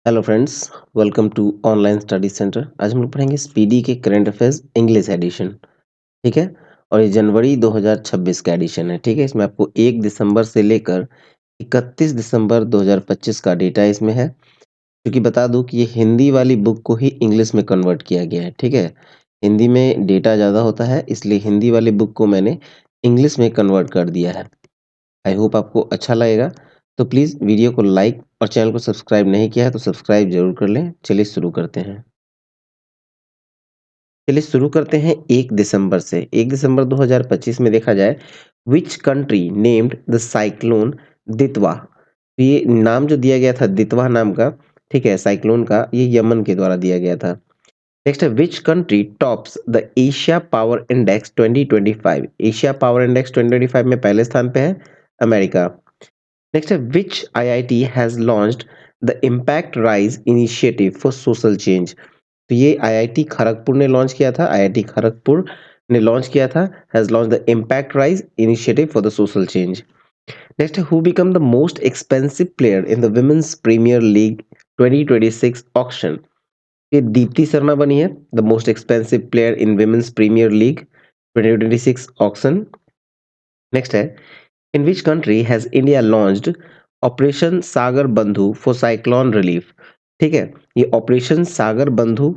Hello friends, welcome to online study centre. आज हम लोग पढ़ेंगे स्पीडी के करंट अफेयर्स इंग्लिश एडिशन। ठीक है। और ये जनवरी 2026 का एडिशन है। ठीक है, इसमें आपको 1 दिसंबर से लेकर 31 दिसंबर 2025 का डेटा इसमें है। क्योंकि बता दूं कि ये हिंदी वाली बुक को ही इंग्लिश में कन्वर्ट किया गया है। ठीक है, हिंदी में डेटा ज़्यादा होता है, इसलिए हिंदी वाली बुक को मैंने इंग्लिश में कन्वर्ट कर दिया है। आई होप आपको अच्छा लगेगा। तो प्लीज़ वीडियो को लाइक और चैनल को सब्सक्राइब नहीं किया है तो सब्सक्राइब जरूर कर लें। चलिए शुरू करते हैं। चलिए शुरू करते हैं 1 दिसंबर से। 1 दिसंबर 2025 में देखा जाए, which country named the cyclone Ditwah. तो ये नाम जो दिया गया था दितवा नाम का, ठीक है, साइक्लोन का, ये यमन के द्वारा दिया गया था। नेक्स्ट है, which country tops the Asia power index 2025। Asia power index 2025 में पहले स्थान पे है अमेरिका। नेक्स्ट है, विच IIT has launched the impact rise initiative for social change. तो ये आईआईटी खड़गपुर ने लॉन्च किया था। आईआईटी खड़गपुर ने लॉन्च किया था, has launch the impact rise initiative for the social change. Next है, who become the most expensive player in the women's premier league 2026 auction. ये दीप्ति शर्मा बनी है the most expensive player in women's premier league 2026 auction. Next है, in which country has India launched operation Sagar Bandhu for cyclone relief. ठीक है, ये operation Sagar बंधु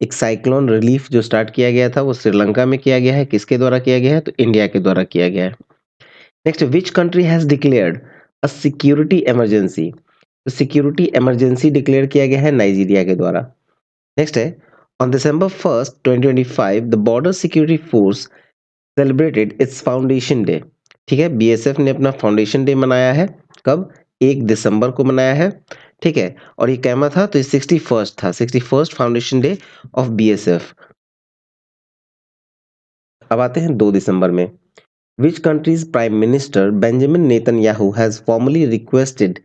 एक cyclone relief जो स्टार्ट किया गया था वो श्रीलंका में किया गया है। किसके द्वारा किया गया है? तो इंडिया के द्वारा किया गया है। Next, which country has declared a security emergency. तो सिक्योरिटी इमरजेंसी डिक्लेयर किया गया है नाइजीरिया के द्वारा। नेक्स्ट है, on December 1st 2025 the border security force celebrated it's foundation day. ठीक है, बीएसएफ ने अपना फाउंडेशन डे मनाया है। कब? 1 दिसंबर को मनाया है। ठीक है, और ये कैमा था, तो ये 61st था, 61st foundation day of BSF. अब आते हैं 2 दिसंबर में। Which countries prime minister Benjamin Netanyahu has formally requested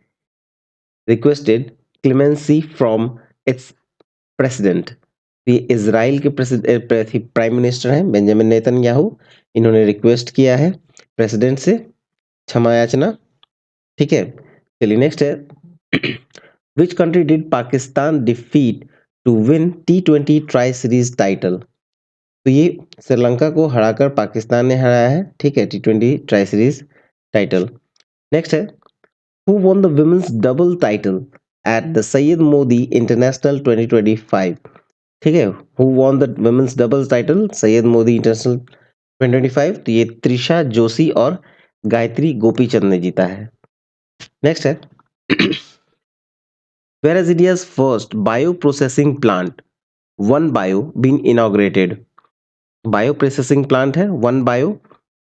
clemency from its president. ये इजराइल के प्राइम मिनिस्टर हैं बेंजामिन नेतन्याहू। इन्होंने रिक्वेस्ट किया है प्रेसिडेंट से क्षमा याचना। ठीक है, चलिए नेक्स्ट है, which country did Pakistan defeat to win T20 tri series title. तो ये श्रीलंका को हराकर पाकिस्तान ने हराया है। ठीक है, T20 tri series title. Next है, who won the women's double title at the Syed Modi international 2025। ठीक है, who won the women's double title Syed Modi international 2025। तो ये त्रिशा जोशी और गायत्री गोपीचंद ने जीता है। नेक्स्ट है, where is India's first bioprocessing plant, One Bio, been inaugurated। Bioprocessing plant है वन बायो,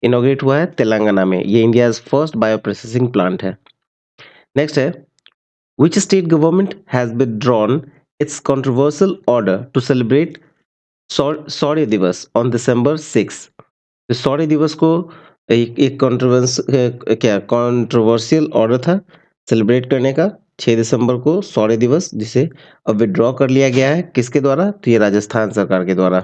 इनोग्रेट हुआ है तेलंगाना में। ये इंडिया फर्स्ट बायोप्रोसेसिंग प्लांट है। नेक्स्ट है, which state government has withdrawn its controversial order to celebrate Shaurya Diwas on December 6। तो शौर्य दिवस को एक कंट्रोवर्शियल ऑर्डर था सेलिब्रेट करने का 6 दिसंबर को शौर्य दिवस, जिसे अब विड्रॉ कर लिया गया है। किसके द्वारा? तो ये राजस्थान सरकार के द्वारा।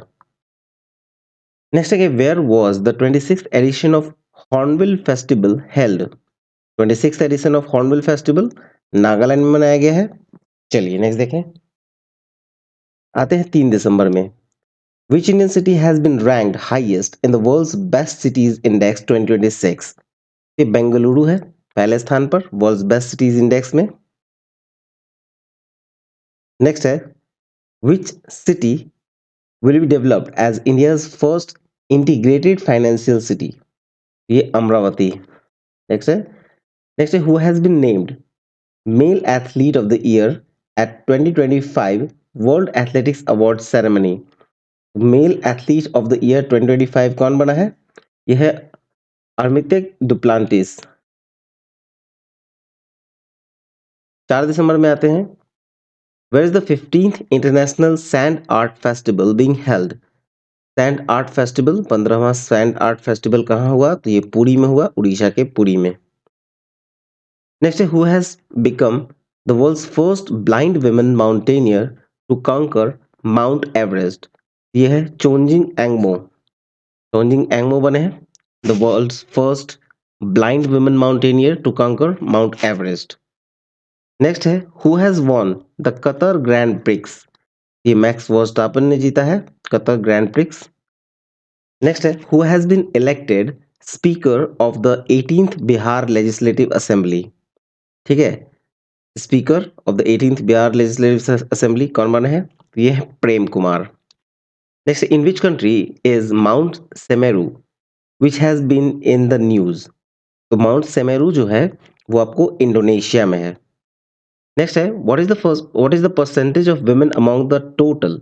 नेक्स्ट है, where was the 26th edition of Hornbill Festival held. 26th edition of Hornbill Festival Nagaland में मनाया गया है। चलिए नेक्स्ट देखें, आते हैं 3 दिसंबर में। Which Indian city has been ranked highest in the world's best cities index 2026? ये बेंगलुरु है पहले स्थान पर वर्ल्ड्स बेस्ट सिटीज इंडेक्स में। नेक्स्ट है, which city will be developed as India's first integrated financial city. ये अमरावती। नेक्स्ट है, who has been named male athlete of the year at 2025 world athletics award ceremony. Male athlete of the year 2025 कौन बना है? यह है अर्मितेक Duplantis. 4 दिसंबर में आते हैं, where is the 15th international sand art festival being held. Sand art festival, 15वां sand art festival कहाँ हुआ? तो ये पुरी में हुआ, उड़ीसा के पुरी में। नेक्स्ट है, who has become the world's first blind women mountaineer to conquer Mount Everest. ये है चोंजिंग एंगमो। चोंजिंग एंगमो बने हैं the world's first blind women mountaineer to conquer Mount Everest. Next है who has won the Qatar Grand Prix. ये Max Verstappen ने जीता है Qatar Grand Prix. Next है who has been elected speaker of the 18th Bihar legislative assembly. ठीक है, speaker of the 18th Bihar legislative assembly कौन बने हैं? ये है Prem Kumar. Next, in which country is mount Semeru which has been in the news. तो mount Semeru जो है वो आपको इंडोनेशिया में है। नेक्स्ट है what is the percentage of women among the total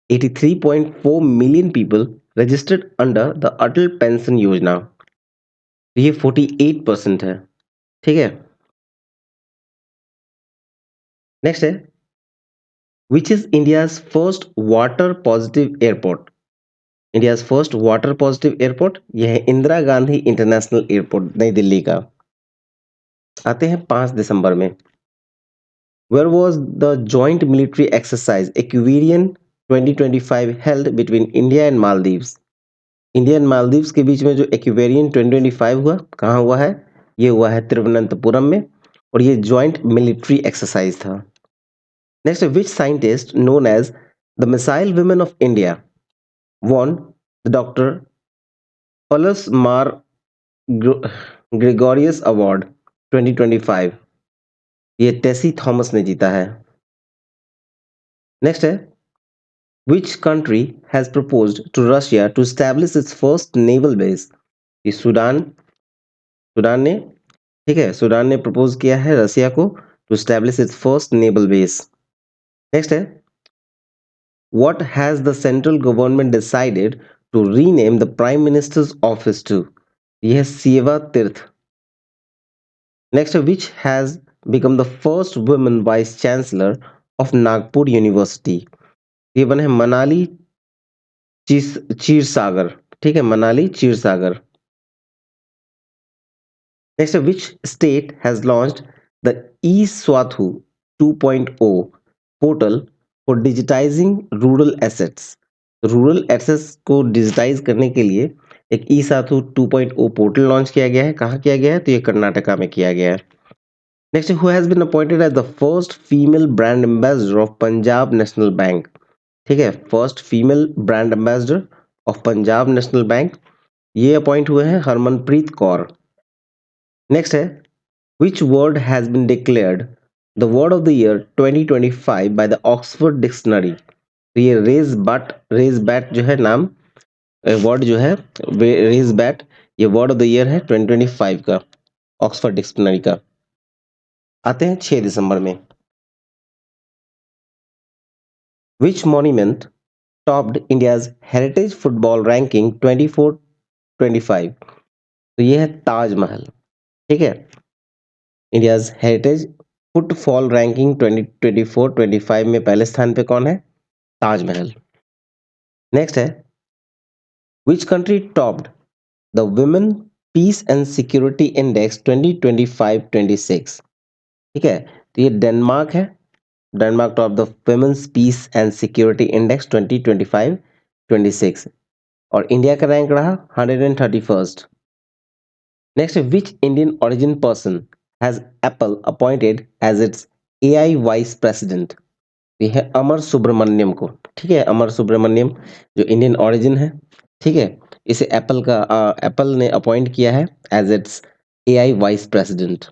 83.4 million people registered under the Atal pension Yojana. ये 48% है। ठीक है। नेक्स्ट है which is India's first water positive airport. India's first water positive airport यह है इंदिरा गांधी इंटरनेशनल एयरपोर्ट नई दिल्ली का। आते हैं 5 दिसंबर में। Where was the joint military exercise Ekuverin 2025 held between India and Maldives. India and Maldives के बीच में जो एक्वेरियन 2025 हुआ कहाँ हुआ है? ये हुआ है तिरुवनंतपुरम में और ये जॉइंट मिलिट्री एक्सरसाइज था। Next, which scientist known as the missile women of India won the Dr. Paulus Mar Gregorius Award 2025। ये टेसी थॉमस ने जीता है। नेक्स्ट है which country has proposed to Russia to establish its first naval base. ये Sudan ने, ठीक है, Sudan ने प्रपोज किया है रसिया को to establish its first naval base. Next है what has the central government decided to rename the prime minister's office to. यह है सेवा तीर्थ। Next, which has become the first woman vice chancellor of Nagpur University। ये बने हैं मनाली चीर सागर। ठीक है, Manali Chir Sagar. Next, which state has launched the e-Swathu 2.0 portal for digitizing rural assets। Rural assets को डिजिटाइज करने के लिए एक ई साथु 2.0 पोर्टल लॉन्च किया गया है। कहाँ किया गया है? तो ये कर्नाटका में किया गया है। Next, who has been appointed as the first female brand ambassador of Punjab National Bank। ठीक है, first female brand ambassador of Punjab National Bank ये अपॉइंट हुए हैं हरमनप्रीत कौर। नेक्स्ट है which word has been declared the word of the year 2025 by the Oxford dictionary. तो ये raise bat जो है नाम वर्ड जो है रेज बैट ये वर्ड ऑफ द ईयर है 2025 का ऑक्सफोर्ड डिक्शनरी का। आते हैं 6 दिसंबर में। Which monument topped India's heritage football ranking 24-25। तो ये है ताजमहल। ठीक है, इंडियाज हेरिटेज फुटफॉल रैंकिंग 2024-25 में पहले स्थान पे कौन है? ताजमहल। नेक्स्ट है which country topped the women peace and security index 2025-26। ठीक है, तो ये डेनमार्क है। Denmark top the women's peace and security index 2025-26 और इंडिया का रैंक रहा 131st। Next, which Indian origin person has Apple appointed as its AI vice president. ये है अमर सुब्रमण्यम को। ठीक है, अमर सुब्रमण्यम जो इंडियन ओरिजिन है। ठीक है, इसे एप्पल ने अपॉइंट किया है as its AI vice president.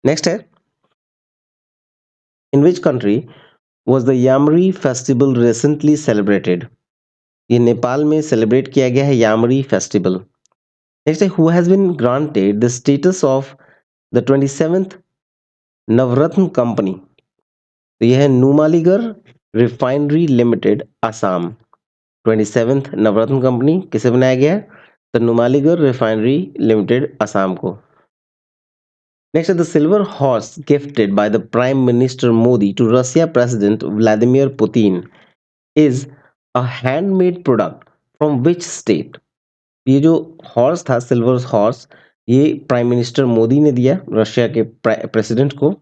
Next है in which country was the Yomari festival recently celebrated. ये नेपाल में सेलिब्रेट किया गया है यामरी फेस्टिवल। नेक्स्ट है who has been granted the status of the 27th Navratna company. तो यह है Numaligarh refinery limited Assam. 27th Navratna company किसे बनाया गया है? तो नुमालीगढ़ रिफाइनरी लिमिटेड असम को। Next, the silver horse gifted by the prime minister Modi to Russia president Vladimir Putin is a handmade product from which state. ये जो हॉर्स था सिल्वर हॉर्स ये प्राइम मिनिस्टर मोदी ने दिया रशिया के प्रेसिडेंट को।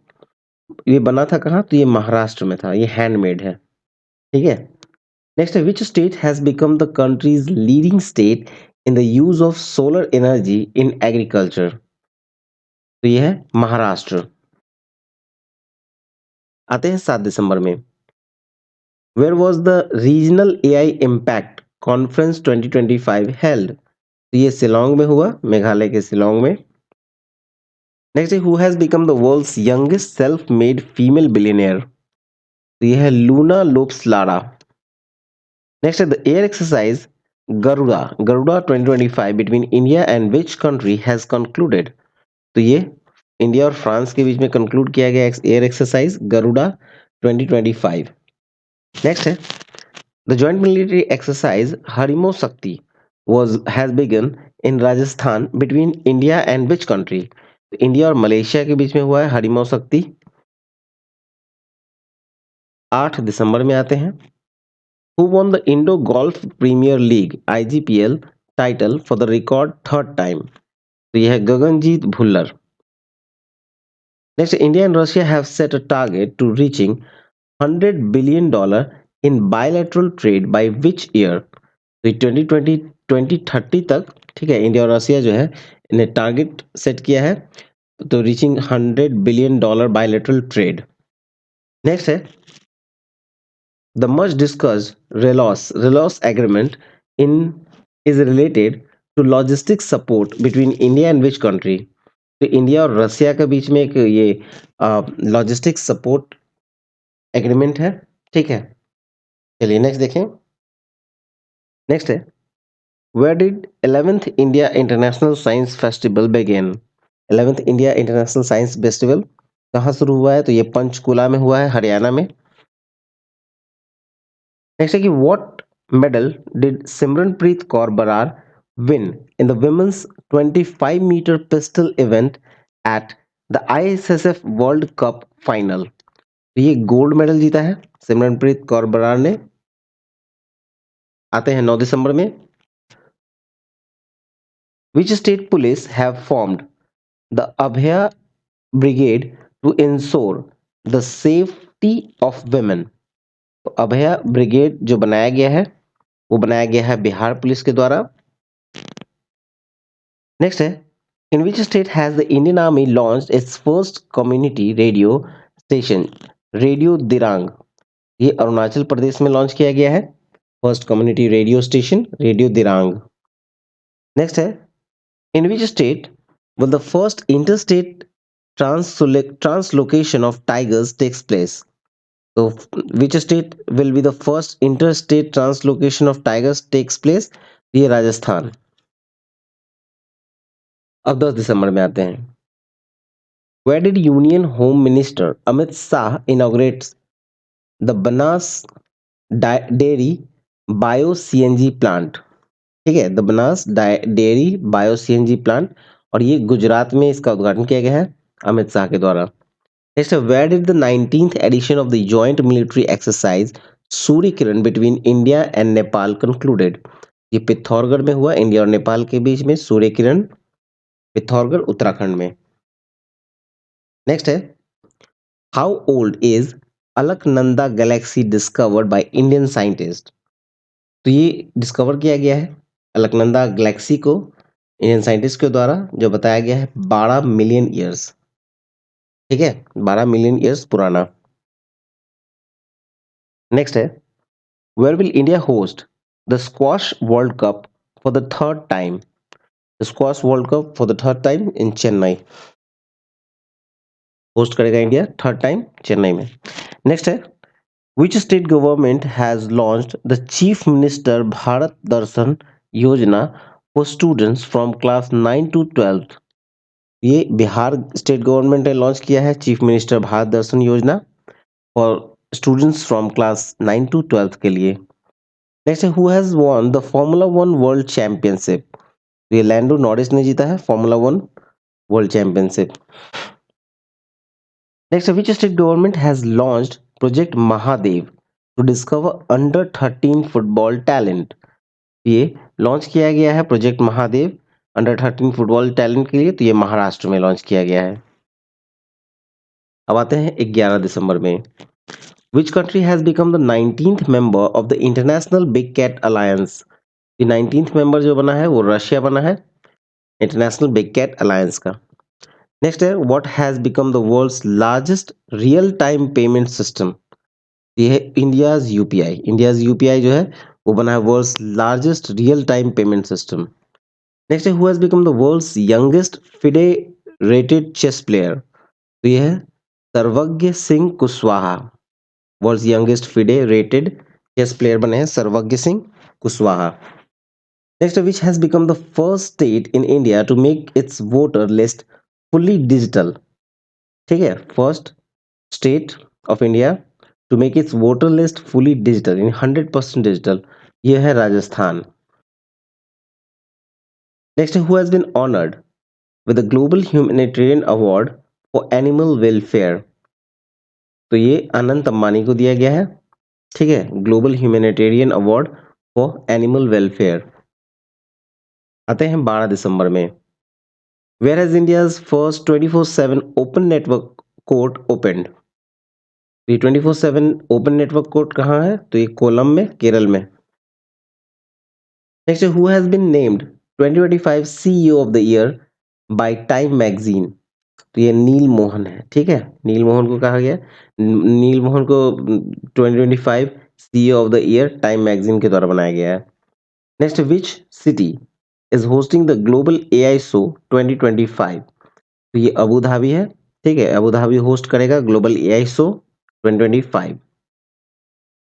ये बना था कहाँ? तो ये महाराष्ट्र में था। ये हैंडमेड है। ठीक है। नेक्स्ट है which state has become the country's leading state in the use of solar energy in agriculture. तो ये है महाराष्ट्र। आते हैं 7 दिसंबर में, where was the regional AI impact conference 2025 held? तो ये शिलांग में हुआ, मेघालय के शिलांग में। नेक्स्ट है, who has become the world's youngest self made female billionaire? तो ये है लूना लोप्स लारा। नेक्स्ट है the air exercise Garuda Garuda 2025 between India and which country has concluded? तो ये इंडिया और फ्रांस के बीच में कंक्लूड किया गया एयर एक्सरसाइज गरुड़ा 2025। नेक्स्ट है द जॉइंट मिलिट्री एक्सरसाइज हरिमो शक्ति was has begun in Rajasthan between India and which country? India और मलेशिया के बीच में हुआ है हरिमो शक्ति। 8 दिसंबर में आते हैं, who won the Indo golf premier league IGPL title for the record third time? तो यह है Gaganjeet Bhullar. Next, India and Russia have set a target to reaching $100 billion in bilateral trade by which year? तो 2030 तक, ठीक है, India और Russia जो है इन्हें टारगेट सेट किया है, तो reaching $100 billion bilateral trade. Next है the much discussed RELOS agreement in is related to logistic support between India and which country? तो इंडिया और रशिया के बीच में एक ये लॉजिस्टिक सपोर्ट एग्रीमेंट है, ठीक है। चलिए नेक्स्ट देखें। नेक्स्ट है where did 11th India international science festival begin? 11th India international science festival कहाँ शुरू हुआ है? तो ये पंचकुला में हुआ है, हरियाणा में। नेक्स्ट है कि what medal did Simranpreet Kaur Brar win in the women's 25 metre pistol event at the ISSF world cup final? ये गोल्ड मेडल जीता है सिमरनप्रीत कौर बरार ने। आते हैं 9 दिसंबर में, which state police have formed the Abhaya brigade to ensure the safety of women? तो Abhaya brigade जो बनाया गया है वो बनाया गया है बिहार पुलिस के द्वारा। नेक्स्ट है in which state has the Indian army launched its first community radio station radio Dirang? ये अरुणाचल प्रदेश में लॉन्च किया गया है first community radio station radio Dirang. Next है in which state will the first interstate translocation of tigers takes place? So which state will be the first interstate translocation of tigers takes place? ये राजस्थान। अब 10 दिसंबर में आते हैं, where did union home minister Amit Shah inaugurates the Banas dairy bio CNG plant? ठीक है, the Banas dairy bio CNG plant, और ये गुजरात में इसका उद्घाटन किया गया है अमित शाह के द्वारा। Next, where did the 19th edition of the joint military exercise Surya Kiran between India and Nepal concluded? ये पिथौरगढ़ में हुआ, इंडिया और नेपाल के बीच में सूर्य किरण, पिथौरगढ़ उत्तराखंड में। नेक्स्ट है how old is Alaknanda Galaxy discovered by Indian scientist? तो ये डिस्कवर किया गया है अलकनंदा गैलेक्सी को इंडियन साइंटिस्ट के द्वारा, जो बताया गया है 12 मिलियन ईयर्स, ठीक है, 12 मिलियन ईयर्स पुराना। नेक्स्ट है where will India host the Squash World Cup for the third time? The Squash World Cup for the third time in Chennai. Host करेगा इंडिया थर्ड टाइम चेन्नई में। Next है which state government has launched the chief minister Bharat Darshan Yojana for students from class 9 to 12? ये Bihar state government ने launch किया है chief minister Bharat Darshan Yojana for students from class 9 to 12 के लिए। Next है who has won the formula 1 world championship? ये Lando Norris ने जीता है formula 1 world championship. Next, which state government has launched project Mahadev to discover under 13 football talent? ये launch किया गया है project Mahadev under 13 football talent के लिए, तो ये महाराष्ट्र में लॉन्च किया गया है। अब आते हैं 11 दिसंबर में, which country has become the 19th member of the international big cat alliance? ये 19th मेंबर जो बना है वो रशिया बना है इंटरनेशनल बिग कैट अलायंस का। नेक्स्ट है what has become the world's largest real time payment system. ये है इंडियाज यूपीआई। इंडियाज यूपीआई जो है वो बना है world's largest real time payment system. Next है who has become the world's youngest federated chess player. तो ये है Sarvagya Singh Kushwaha. World's youngest federated chess player बने हैं Sarvagya Singh Kushwaha. Next which has become the first state in India to make its voter list fully digital. ठीक है, first state of India to make its voter list fully digital in 100% digital, ये है Rajasthan. Next who has been honoured with the global humanitarian award for animal welfare. तो ये अनंत अंबानी को दिया गया है। ठीक है, global humanitarian award for animal welfare. आते हैं 12 दिसंबर में। Where has India's first 24/7 open network court opened. ये 24/7 ओपन नेटवर्क कोर्ट कहाँ है? तो ये कोलम में, केरल में। Next who has been named 2025 CEO of the year by Time magazine. तो ये नील मोहन है। ठीक है, नील मोहन को कहा गया, नील मोहन को 2025 CEO of the year time magazine के द्वारा बनाया गया है। Next which city is hosting the global AI show 2025। तो ये अबू धाबी है। ठीक है, अबू धाबी होस्ट करेगा global AI show 2025।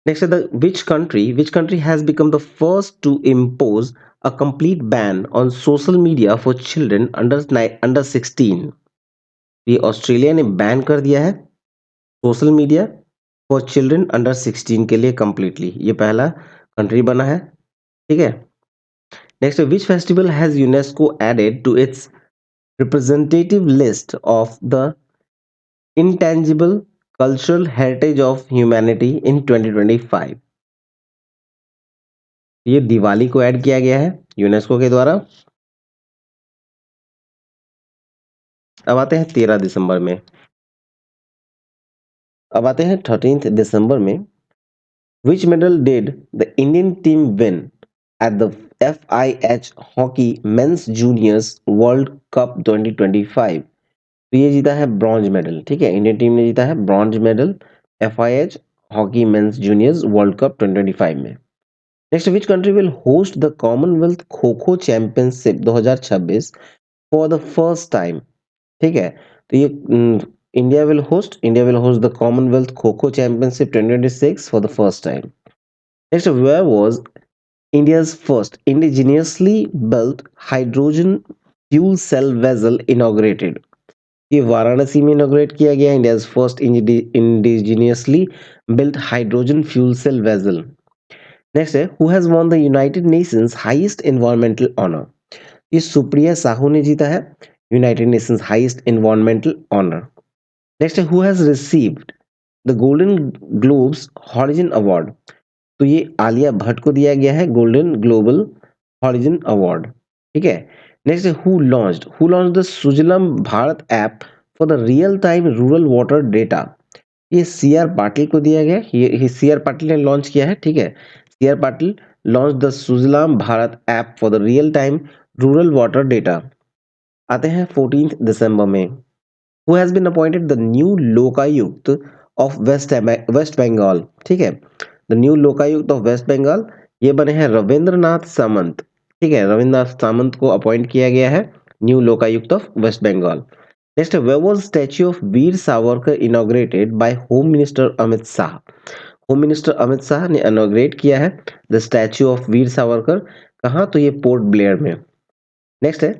Next, which country has become the first to impose a complete ban on social media for children under 16? ये Australia ने ban कर दिया है social media for children under 16 के लिए completely. ये पहला कंट्री बना है। ठीक है। Next, which festival has UNESCO added to its representative list of the intangible cultural heritage of humanity in 2025। ये दिवाली को ऐड किया गया है यूनेस्को के द्वारा। अब आते हैं 13 दिसंबर में। अब आते हैं 13 दिसंबर में। विच medal did the Indian team win at the FIH hockey men's juniors world cup 2025। तो ये जीता है ब्रॉन्ज मेडल। ठीक है, इंडियन टीम ने जीता है bronze medal FIH hockey men's juniors world cup 2025 में। Next, which country will host the Commonwealth kho kho championship 2026 for the first time. ठीक है, तो ये India will host the Commonwealth kho kho championship 2026 for the first time. Next, where was India's first indigenously built hydrogen fuel cell vessel inaugurated. ये वाराणसी में inaugurate किया गया India's first indigenously built hydrogen fuel cell vessel. Next है who has won the United Nations highest environmental honour. ये सुप्रिया साहू ने जीता है United Nations highest environmental honour. Next है who has received the Golden Globes horizon award. तो ये आलिया भट्ट को दिया गया है गोल्डन ग्लोबल हॉरिजन अवार्ड। ठीक है। नेक्स्ट है who launched the Sujalam Bharat app for the real time rural water data. ये सीआर पाटिल को दिया गया, ये सीआर पाटिल ने लॉन्च किया है। ठीक है, C R Patil launch the Sujalam Bharat app for the real time rural water data. आते हैं 14 दिसंबर में। Who has been appointed the new Lokayukta of West Bengal. ठीक है, the new Lokayukta of West Bengal ये बने हैं रविंद्रनाथ सामंत। ठीक है, रविंद्रनाथ सामंत को अपॉइंट किया गया है new Lokayukta of West Bengal. Next, where was statue of Veer Savarkar inaugurated by home minister Amit Shah. Home minister Amit Shah ने इनॉग्रेट किया है the statue of Veer Savarkar. कहाँ? तो ये पोर्ट ब्लेयर में। नेक्स्ट है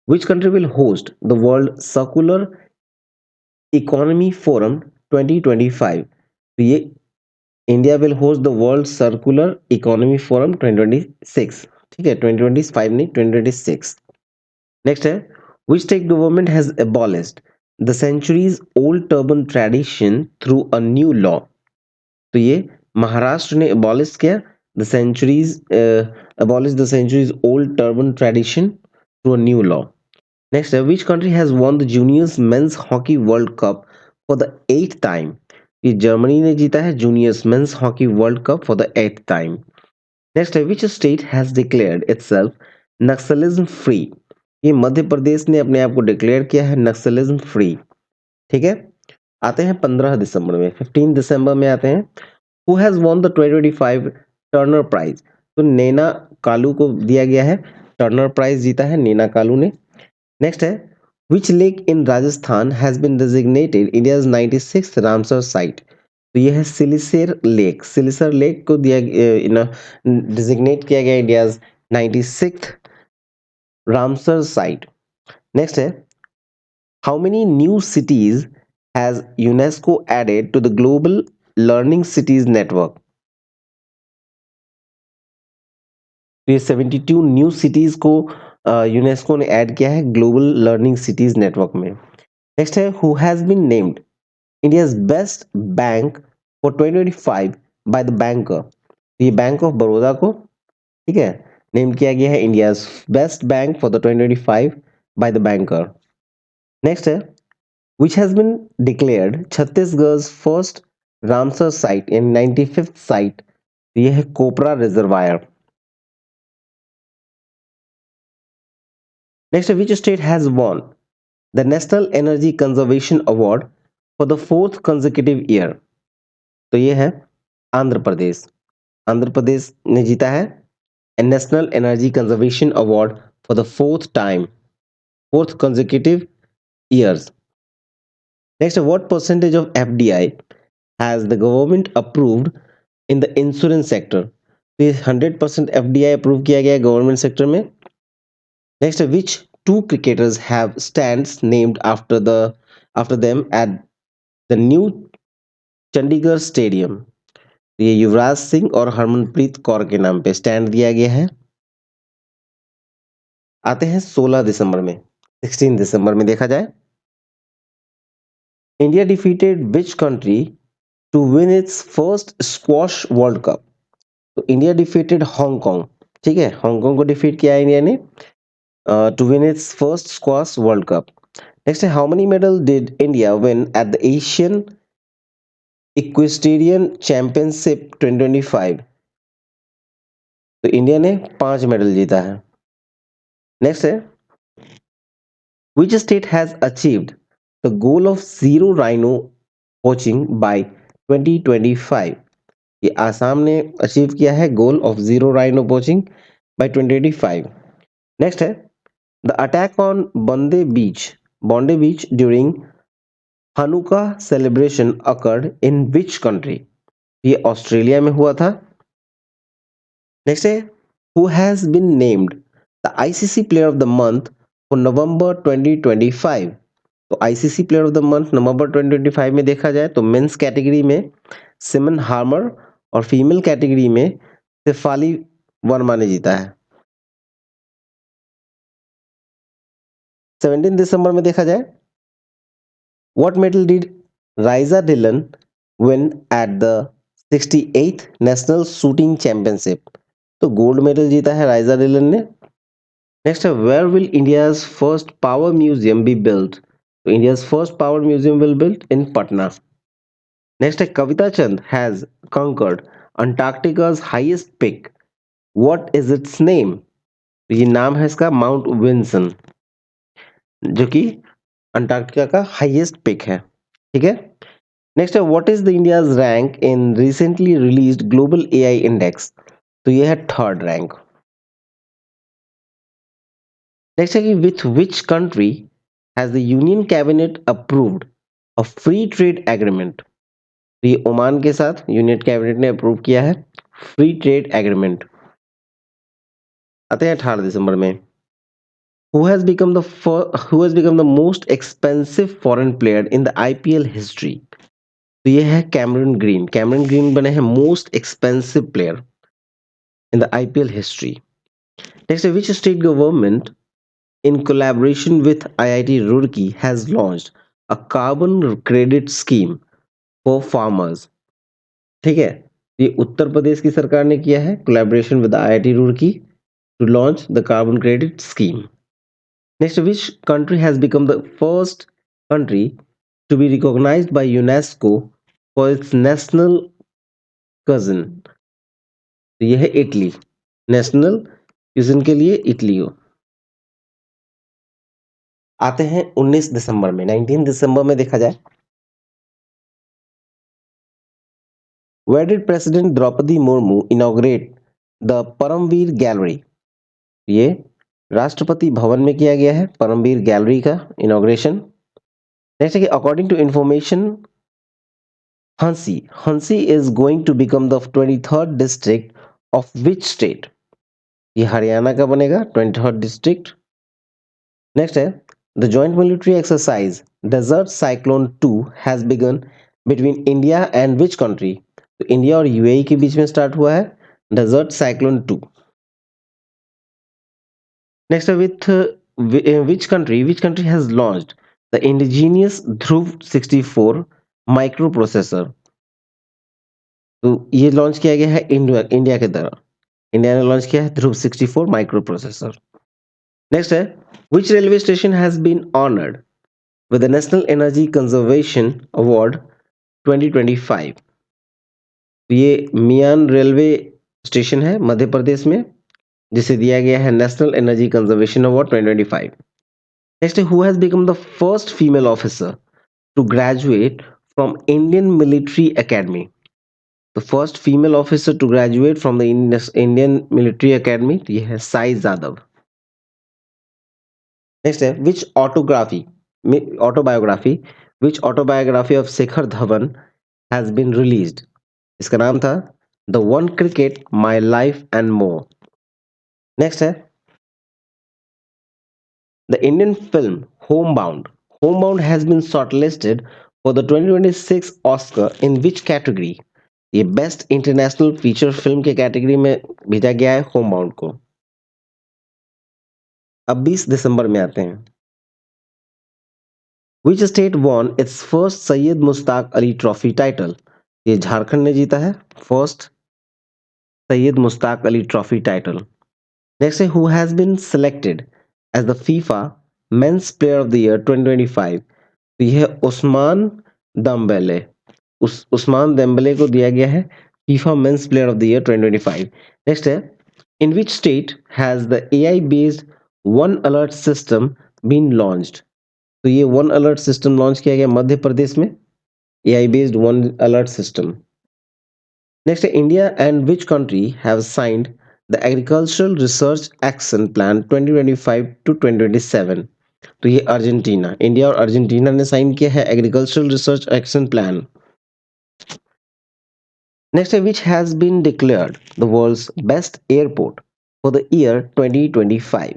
which country will host the world circular economy forum 2025। तो ये India will host the world circular economy forum 2026। ठीक है, 2025 नहीं, 2026। नेक्स्ट है which state government has abolished the centuries old turban tradition through a new law. तो ये महाराष्ट्र ने abolish किया the centuries abolish the centuries old turban tradition through a new law. Next, which country has won the juniors men's hockey world cup for the 8th time? ये Germany ने जीता है juniors men's hockey world cup for the 8th time. Next है which state has declared itself Naxalism free. ये मध्य प्रदेश ने अपने आप को डिक्लेयर किया है नक्सलिज्म फ्री। ठीक है। आते हैं 15 दिसंबर में, 15 दिसंबर में आते हैं। Who has won the 2025 Turner prize? तो नैना कालू को दिया गया है, टर्नर प्राइज जीता है नैना कालू ने। नेक्स्ट है, which lake in Rajasthan has been designated India's 96th Ramsar site? तो ये है सिलिसेर लेक, सिलिसर लेक को दिया डिजिग्नेट किया गया India's 96th Ramsar site. Next है, how many new cities has UNESCO added to the global learning cities network? तो ये 72 न्यू सिटीज को यूनेस्को ने ऐड किया है ग्लोबल लर्निंग सिटीज नेटवर्क में। नेक्स्ट है, who has been named India's best bank for 2025 by the banker? ये bank of Baroda को, ठीक है, नेम किया गया है India's best bank for the 2025 by the banker. Next है, which has been declared Chhattisgarh's first Ramsar site in 95th site? ये है Kopra reservoir. Next, which state has won the National Energy Conservation Award for the fourth consecutive year? तो ये है आंध्र प्रदेश, आंध्र प्रदेश ने जीता है national energy conservation award for the fourth time, fourth consecutive years। Next, what percentage of FDI has the government approved in the insurance sector? तो ये 100% FDI approve किया गया है गवर्नमेंट सेक्टर में। Next, which two cricketers have stands named after them at the new Chandigarh stadium? ये युवराज सिंह और हरमनप्रीत कौर के नाम पे स्टैंड दिया गया है। आते हैं 16 दिसंबर में, 16 दिसंबर में देखा जाए, India defeated which country to win its first squash world cup? तो इंडिया डिफीटेड हांगकांग, ठीक है, हांगकांग को डिफीट किया इंडिया ने to win its first squash World Cup. Next, how many medals did India win at the Asian Equestrian Championship 2025? तो India ने 5 medal जीता है। नेक्स्ट है, which state has achieved the goal of zero rhino poaching by 2025? ये आसाम ने achieve किया है goal of zero rhino poaching by 2025। Next है, the attack on Bondi beach during Hanukkah celebration occurred in which country? ये Australia में हुआ था। Next है, who has been named the ICC player of the month for November 2025? तो ICC player of the month November 2025 में देखा जाए तो मेंस कैटेगरी में सिमन हार्मर और फीमेल कैटेगरी में शेफाली वर्मा ने जीता है। 17 दिसंबर में देखा जाए, what medal did Raiza Dhillon win at the 68th national shooting championship? तो गोल्ड मेडल जीता है राइजा डिलन ने। नेक्स्ट है, where will India's first power museum be built? तो India's first power museum will built in Patna. Next है, Kavita Chand has conquered Antarctica's highest peak, what is its name? तो ये नाम है इसका माउंट विंसन, जो कि अंटार्कटिका का हाईएस्ट पिक है। ठीक है। नेक्स्ट है, what is the India's rank in recently released global AI index? तो ये है थर्ड रैंक। नेक्स्ट है कि with which country has the union cabinet approved a free trade agreement? तो ये ओमान के साथ यूनियन कैबिनेट ने अप्रूव किया है फ्री ट्रेड एग्रीमेंट। आते हैं 18 दिसंबर में, who has become who has become the most expensive foreign player in the IPL history? तो ये है कैमरन ग्रीन, कैमरन ग्रीन बने हैं most expensive player in the IPL history. Next, which state government in collaboration with IIT Roorkee has launched a carbon credit scheme for farmers? ठीक है, ये उत्तर प्रदेश की सरकार ने किया है collaboration with IIT Roorkee to launch the carbon credit scheme. Next, which country has become the first country to be recognized by UNESCO for its national cousin? तो ये है इटली, नेशनल क्यूजिन के लिए इटली हो। आते हैं 19 दिसंबर में, 19 दिसंबर में देखा जाए, where did president Droupadi Murmu inaugurate the Paramvir gallery? ये राष्ट्रपति भवन में किया गया है परमवीर गैलरी का इनॉग्रेशन। नेक्स्ट है कि according to information Hansi is going to become the 23rd district of which state? ये हरियाणा का बनेगा 23rd डिस्ट्रिक्ट। नेक्स्ट है the joint military exercise desert cyclone 2 has begun between India and which country? तो India और UAE के बीच में start हुआ है डेजर्ट साइक्लोन 2। नेक्स्ट है which country has launched the indigenous Dhruv 64 micro processor? तो ये लॉन्च किया गया है इंडिया इंडिया के द्वारा, इंडिया ने लॉन्च किया है ध्रुव 64 माइक्रो प्रोसेसर। नेक्स्ट है which railway station has been honoured with the National Energy Conservation Award 2025? तो ये मियान रेलवे स्टेशन है मध्य प्रदेश में जिसे दिया गया है national energy conservation award 2025। Next who has become the first female officer to graduate from Indian military academy? The first female officer to graduate from the Indian military academy ये है Sai Jadhav. Next है autobiography which autobiography of Shikhar Dhawan has been released? इसका नाम था the one cricket my life and more. Next है the Indian film Homebound has been shortlisted for the 2026 Oscar in which category? ये best international feature film के category में भेजा गया है होम बाउंड को। अब 20 दिसंबर में आते हैं, which state von it's first Syed Mushtaq Ali trophy title? ये झारखंड ने जीता है first Syed Mushtaq Ali trophy title. Next, who has been selected as the FIFA Men's Player of the Year 2025? तो यह है उस्मान दम्बेले। उस्मान देम्बेले को दिया गया है FIFA Men's Player of the Year 2025। Next है in which state has the AI based one alert system been launched? तो ये वन अलर्ट सिस्टम लॉन्च किया गया मध्य प्रदेश में AI based one alert system। Next, India and which country have signed the Agricultural Research Action Plan 2025 to 2027? तो ये Argentina, India और Argentina ने sign किया है agricultural research action plan. Next है which has been declared the world's best airport for the year 2025?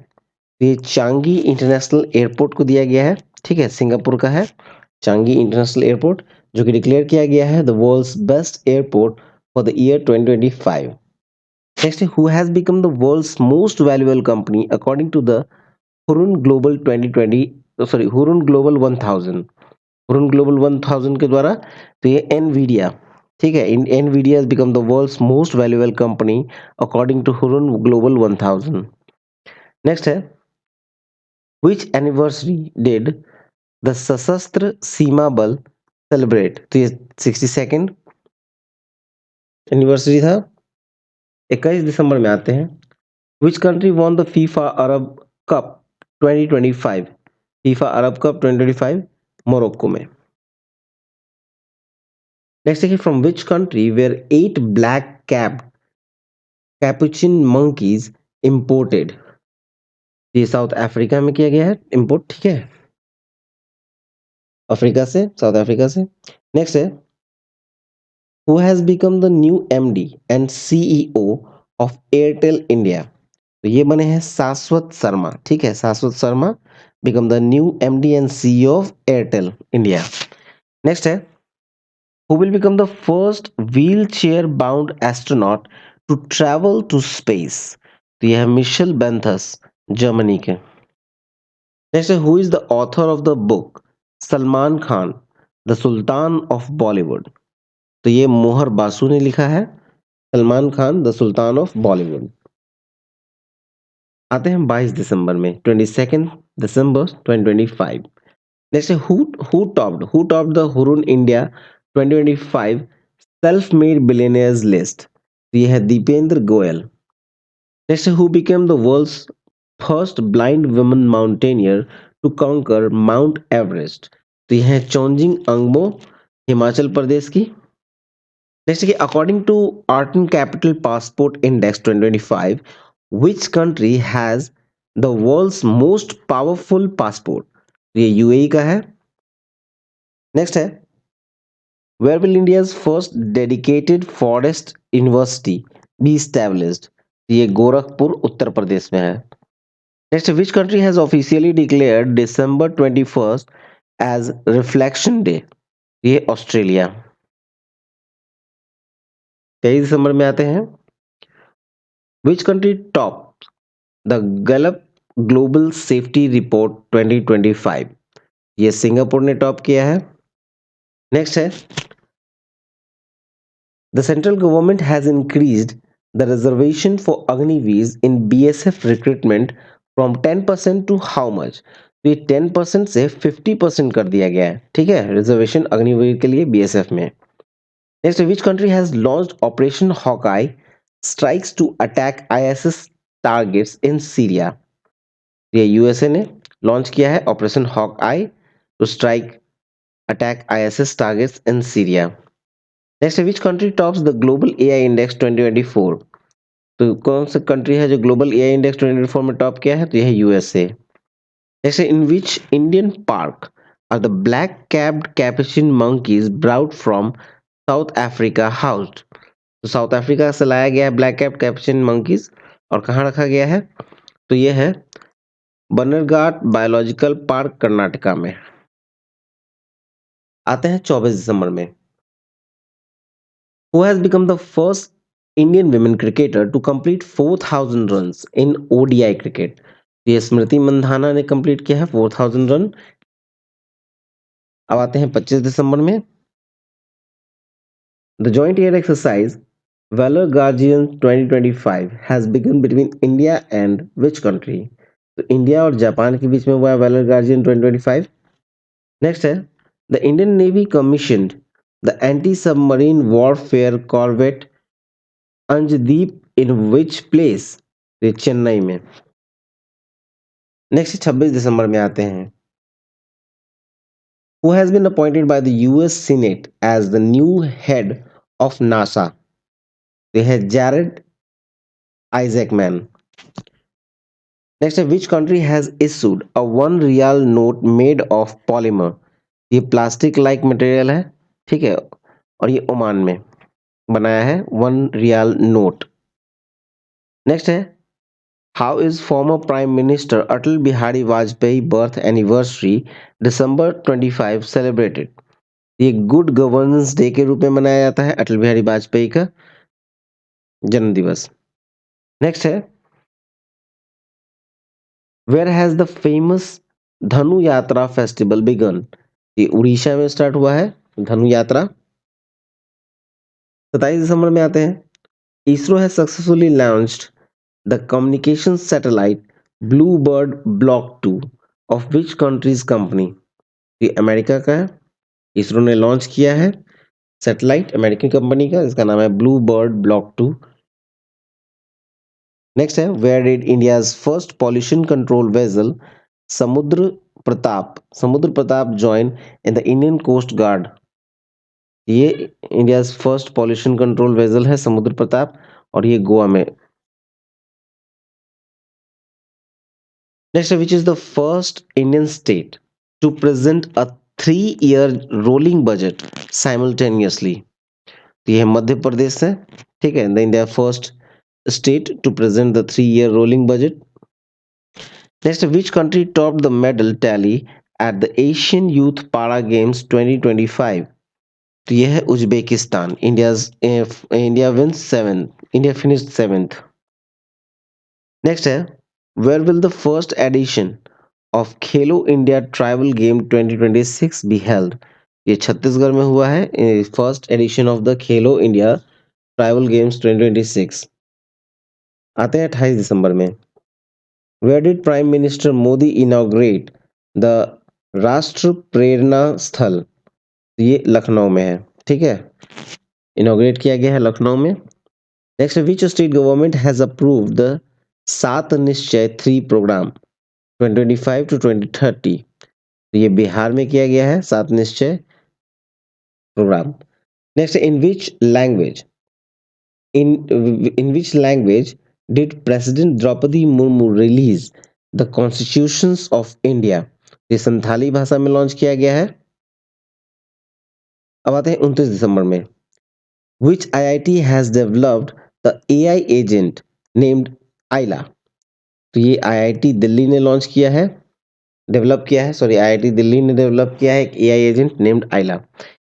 ये Changi international airport को दिया गया है, ठीक है, सिंगापुर का है चांगी इंटरनेशनल एयरपोर्ट जो कि डिक्लेयर किया गया है the world's best airport for the year 2025। Next, who has become the world's most valuable company according to the Hurun Global 2020, Hurun Global 1000? Hurun Global 1000 के द्वारा तो ये Nvidia, ठीक है, Nvidia has become the world's most valuable company according to Hurun Global 1000। Next है which anniversary did the सशस्त्र सीमा बल celebrate? तो ये 62nd एनिवर्सरी था। 21 दिसंबर में आते हैं Which country won the FIFA Arab Cup 2025? FIFA Arab Cup 2025 Morocco में। नेक्स्ट है from which country were 8 black capped capuchin monkeys imported? ये साउथ अफ्रीका में किया गया है इंपोर्ट, ठीक है, अफ्रीका से, साउथ अफ्रीका से। नेक्स्ट है who has become the new MD and CEO of Airtel India? तो ये बने हैं शाश्वत शर्मा, ठीक है, Shashwat Sharma become the new MD and CEO of Airtel India. Next है who will become the first wheelchair bound astronaut to travel to space? तो यह है मिशेल बेंथस जर्मनी के। नेक्स्ट है who is the author of the book Salman Khan the sultan of Bollywood? तो ये मोहर बासु ने लिखा है Salman Khan the sultan of Bollywood. आते हैं 22 दिसंबर में 22 दिसंबर 2025। नेक्स्ट है who topped the Hurun India 2025 self made billionaires list? तो ये है Deepinder Goyal. Next who became the world's first blind woman mountaineer to conquer Mount Everest? तो यह है चोंजिंग अंगमो, हिमाचल प्रदेश की। नेक्स्ट है कि according to Arton Capital passport index 2025, which country has the world's most powerful passport? ये यूएई का है। नेक्स्ट है, where will India's first dedicated forest university be established? ये गोरखपुर उत्तर प्रदेश में है। Next, which country has officially declared December 21st as reflection day? ये Australia. 23 दिसंबर में आते हैं, which country top the Gallup global safety report 2025? ये सिंगापुर ने टॉप किया है। नेक्स्ट है, the central government has increased the reservation for Agniveer in BSF recruitment from 10% to how much? तो ये 10% से 50% कर दिया गया है, ठीक है, रिजर्वेशन अग्निवीर के लिए बीएसएफ में। Next, which country has launched operation Hawkeye strikes to attack ISIS targets in Syria? ये यूएसए ने लॉन्च किया है operation Hawkeye to strike attack ISIS targets in Syria. Next, which country tops the global AI index 2024? तो कौन सा country है जो global AI index 2024 में टॉप किया है? तो यह है USA. Next, in which Indian park are the black capped capuchin monkeys brought from South Africa housed? तो साउथ अफ्रीका से लाया गया है ब्लैक कैप्ड कैपुचिन मंकीज, और कहाँ रखा गया है? तो यह है बन्नरघाट बायोलॉजिकल पार्क कर्नाटका में। आते हैं 24 दिसंबर में, who has become the first Indian women cricketer to complete 4000 runs in ODI cricket? ये स्मृति मंधाना ने कंप्लीट किया है 4000 रन। अब आते हैं 25 दिसंबर में, the joint air exercise valour guardian 2025 has begun between India and which country? तो इंडिया और जापान के बीच में हुआ है वैलर गार्जियन 2025। नेक्स्ट है, the Indian navy commissioned the anti submarine warfare corvette Anjadip in which place? ये चेन्नई में। नेक्स्ट 26 दिसंबर में आते हैं, who has been appointed by the US Senate as the new head of NASA? ये है जैरेड आइजैकमैन। नेक्स्ट है, which country has issued a 1 riyal note made of polymer? ये प्लास्टिक लाइक मटेरियल है, ठीक है, और ये ओमान में बनाया है 1 रियाल नोट। नेक्स्ट है, how is former prime minister Atal Bihari Vajpayee birth anniversary December 25 celebrated? ये गुड गवर्नेंस डे के रूप में मनाया जाता है अटल बिहारी वाजपेयी का जन्म दिवस। नेक्स्ट है, वेयर हैज द फेमस धनु यात्रा फेस्टिवल बिगन? ये उड़ीसा में स्टार्ट हुआ है धनु यात्रा। 27 दिसंबर में आते हैं, ISRO has successfully launched the communication satellite blue bird block 2 of which countries company? ये अमेरिका का है, इसरो ने लॉन्च किया है सैटेलाइट अमेरिकन कंपनी का, इसका नाम है ब्लू बर्ड ब्लॉक 2। नेक्स्ट है, where did India's first pollution control vessel Samudra Pratap join in the Indian coast guard? ये India first pollution control vessel है समुद्र प्रताप, और ये गोवा में। Next, which is the first Indian state to present a 3 year rolling budget simultaneously? तो ये है मध्य प्रदेश है, ठीक है, the India first state to present the 3 year rolling budget. Next, which country top the medal tally at the Asian youth para games 2025? तो यह है Uzbekistan. India wins 7, India finished 7th। Next है, where will the first edition of Khelo India tribal game 2026 be held? ये छत्तीसगढ़ में हुआ है first edition of the Khelo India tribal games 2026। आते हैं 28 दिसंबर में, where did prime minister Modi inaugurate the Rashtra Prerna स्थल? ये लखनऊ में है, ठीक है, इनॉग्रेट किया गया है लखनऊ में। Next, which state government has approved the 7 निश्चय 3 प्रोग्राम? 2025 टू 2030। तो ये बिहार में किया गया है 7 Nischay program. Next, in which language did President Draupadi Murmu release the constitutions of India? ये संथाली भाषा में लॉन्च किया गया है। अब आते हैं 29 दिसंबर में। Which IIT has developed the AI agent named Ayla? तो ये IIT दिल्ली ने लॉन्च किया है, डेवलप किया है, सॉरी IIT दिल्ली ने डेवलप किया है एक AI agent named Ayla।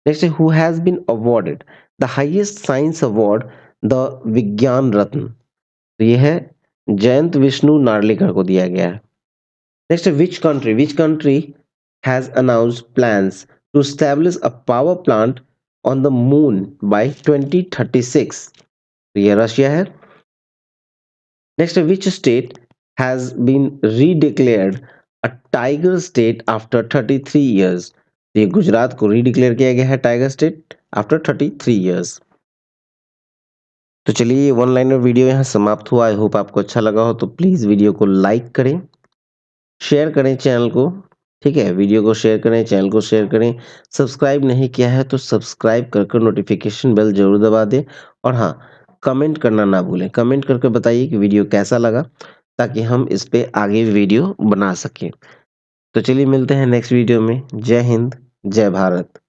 Next, who has been awarded the highest science award the Vigyan Ratna? तो ये है जयंत विष्णु नार्लिकर को दिया गया है। Next, which country has announced plans to establish a power plant on the moon by 2036? तो ये रशिया है। Next, which state has been redeclared a tiger state after 33 years? ये गुजरात को रीडिक्लेयर किया गया है टाइगर स्टेट आफ्टर 33 ईयर्स। तो चलिए, ये वन लाइनर वीडियो यहाँ समाप्त हुआ। आई होप आपको अच्छा लगा हो, तो प्लीज़ वीडियो को लाइक करें, शेयर करें चैनल को, ठीक है? वीडियो को शेयर करें, चैनल को शेयर करें। सब्सक्राइब नहीं किया है तो सब्सक्राइब कर नोटिफिकेशन बेल ज़रूर दबा दें। और हाँ, कमेंट करना ना भूलें। कमेंट करके बताइए कि वीडियो कैसा लगा, ताकि हम इस पे आगे वीडियो बना सकें। तो चलिए, मिलते हैं नेक्स्ट वीडियो में। जय हिंद, जय भारत।